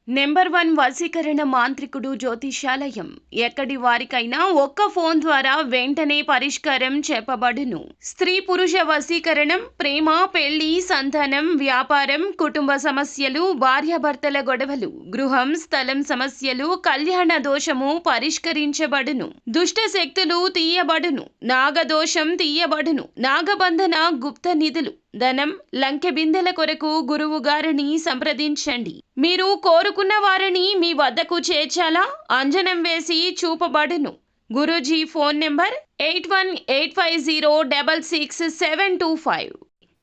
Number 1 వశీకరణ మాంత్రికుడు జ్యోతిష్యాలయం. ఎక్కడి వారికైనా ఒక్క ఫోన్ ద్వారా వెంటనే పరిష్కారం చెప్పబడును. స్త్రీ పురుష వశీకరణం, ప్రేమ, పెళ్లి, సంతానం, వ్యాపారం, కుటుంబ సమస్యలు, భార్యాభర్తల గొడవలు, గృహం, స్థలం సమస్యలు, కళ్యాణ దోషము పరిష్కరించబడును. దుష్ట శక్తులు తీయబడును. నాగదోషం తీయబడును. నాగబంధన, గుప్త నిధులు, ధనం, లంకె బిందెల కొరకు గురువు గారిని సంప్రదించండి. మీరు కోరుకున్న వారిని మీ వద్దకు చేర్చాలా? అంజనం వేసి చూపబడును. Guruji phone number 8185066725.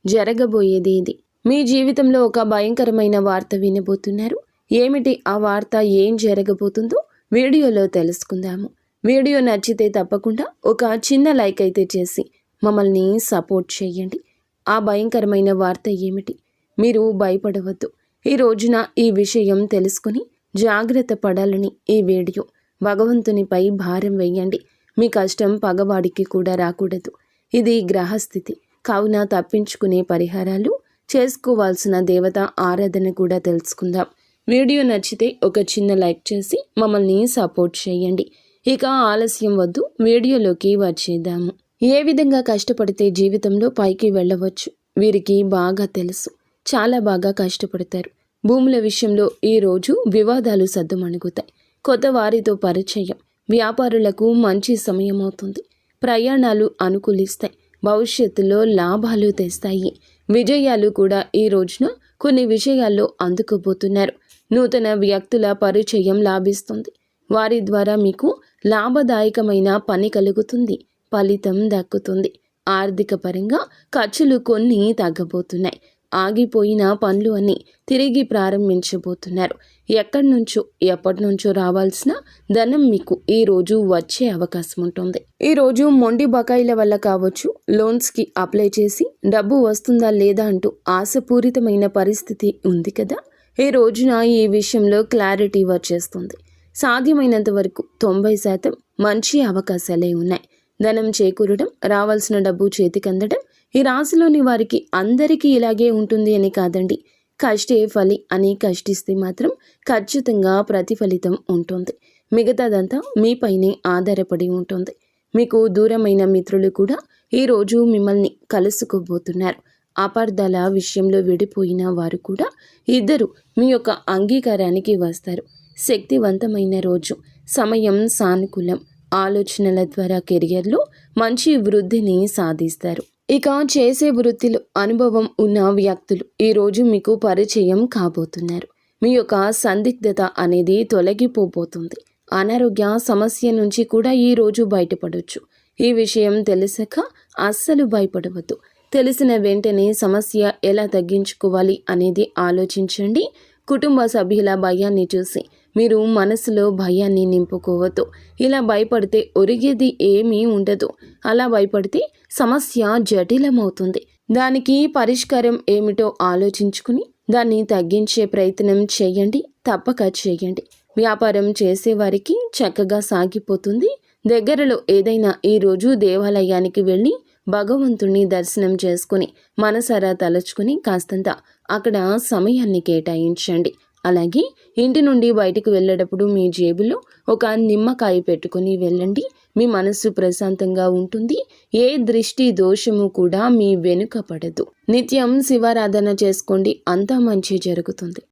జరగబోయేది ఇది. మీ జీవితంలో ఒక భయంకరమైన వార్త వినబోతున్నారు. ఏమిటి ఆ వార్త, ఏం జరగబోతుందో వీడియోలో తెలుసుకుందాము. వీడియో నచ్చితే తప్పకుండా ఒక చిన్న లైక్ అయితే చేసి మమ్మల్ని సపోర్ట్ చేయండి. ఆ భయంకరమైన వార్త ఏమిటి? మీరు భయపడవద్దు. ఈ రోజున ఈ విషయం తెలుసుకుని జాగ్రత్త పడాలని ఈ వీడియో. భగవంతునిపై భారం వేయండి. మీ కష్టం పగవాడికి కూడా రాకూడదు. ఇది గ్రహస్థితి కావున తప్పించుకునే పరిహారాలు, చేసుకోవాల్సిన దేవత ఆరాధన కూడా తెలుసుకుందాం. వీడియో నచ్చితే ఒక చిన్న లైక్ చేసి మమ్మల్ని సపోర్ట్ చేయండి. ఇక ఆలస్యం వద్దు, వీడియోలోకి వచ్చేద్దాము. ఏ విధంగా కష్టపడితే జీవితంలో పైకి వెళ్ళవచ్చు వీరికి బాగా తెలుసు. చాలా బాగా కష్టపడతారు. భూముల విషయంలో ఈరోజు వివాదాలు సద్దుమణుగుతాయి. కొత్త వారితో పరిచయం, వ్యాపారులకు మంచి సమయం అవుతుంది. ప్రయాణాలు అనుకూలిస్తాయి. భవిష్యత్తులో లాభాలు తెస్తాయి. విజయాలు కూడా ఈ రోజున కొన్ని విషయాల్లో అందుకోబోతున్నారు. నూతన వ్యక్తుల పరిచయం లాభిస్తుంది. వారి ద్వారా మీకు లాభదాయకమైన పని కలుగుతుంది. ఫలితం దక్కుతుంది. ఆర్థిక పరంగా ఖర్చులు కొన్ని తగ్గబోతున్నాయి. ఆగిపోయిన పనులు అన్నీ తిరిగి ప్రారంభించబోతున్నారు. ఎక్కడి నుంచో ఎప్పటి నుంచో రావాల్సిన ధనం మీకు ఈ రోజు వచ్చే అవకాశం ఉంటుంది. ఈ రోజు మొండి బకాయిల వల్ల కావచ్చు, లోన్స్కి అప్లై చేసి డబ్బు వస్తుందా లేదా అంటూ ఆశపూరితమైన పరిస్థితి ఉంది కదా. ఈ రోజున ఈ విషయంలో క్లారిటీ వచ్చేస్తుంది. సాధ్యమైనంత వరకు 90% మంచి అవకాశాలే ఉన్నాయి. ధనం చేకూరడం, రావాల్సిన డబ్బు చేతికందడం ఈ రాశిలోని వారికి అందరికీ ఇలాగే ఉంటుంది అని కాదండి. కష్టే ఫలి అని కష్టిస్తే మాత్రం ఖచ్చితంగా ప్రతిఫలితం ఉంటుంది. మిగతాదంతా మీపైనే ఆధారపడి ఉంటుంది. మీకు దూరమైన మిత్రులు కూడా ఈరోజు మిమ్మల్ని కలుసుకోబోతున్నారు. అపార్థాల విషయంలో విడిపోయిన వారు కూడా ఇద్దరు మీ యొక్క అంగీకారానికి వస్తారు. శక్తివంతమైన రోజు, సమయం సానుకూలం. ఆలోచనల ద్వారా కెరియర్లో మంచి వృద్ధిని సాధిస్తారు. ఇక చేసే వృత్తిలో అనుభవం ఉన్న వ్యక్తులు ఈరోజు మీకు పరిచయం కాబోతున్నారు. మీ యొక్క సందిగ్ధత అనేది తొలగిపోబోతుంది. అనారోగ్య సమస్య నుంచి కూడా ఈరోజు బయటపడవచ్చు. ఈ విషయం తెలిసాక అస్సలు భయపడవద్దు. తెలిసిన వెంటనే సమస్య ఎలా తగ్గించుకోవాలి అనేది ఆలోచించండి. కుటుంబ సభ్యుల భయాన్ని చూసి మీరు మనసులో భయాన్ని నింపుకోవద్దు. ఇలా భయపడితే ఒరిగేది ఏమీ ఉండదు. అలా భయపడితే సమస్య జటిలమవుతుంది. దానికి పరిష్కారం ఏమిటో ఆలోచించుకుని దాన్ని తగ్గించే ప్రయత్నం చేయండి. తప్పక చేయండి. వ్యాపారం చేసేవారికి చక్కగా సాగిపోతుంది. దగ్గరలో ఏదైనా ఈరోజు దేవాలయానికి వెళ్ళి భగవంతుణ్ణి దర్శనం చేసుకుని మనసారా తలుచుకుని కాస్తంత అక్కడ సమయాన్ని కేటాయించండి. అలాగే ఇంటి నుండి బయటకు వెళ్ళేటప్పుడు మీ జేబులో ఒక నిమ్మకాయ పెట్టుకుని వెళ్ళండి. మీ మనస్సు ప్రశాంతంగా ఉంటుంది. ఏ దృష్టి దోషము కూడా మీ వెనుక పడదు. నిత్యం శివారాధన చేసుకోండి. అంతా మంచి జరుగుతుంది.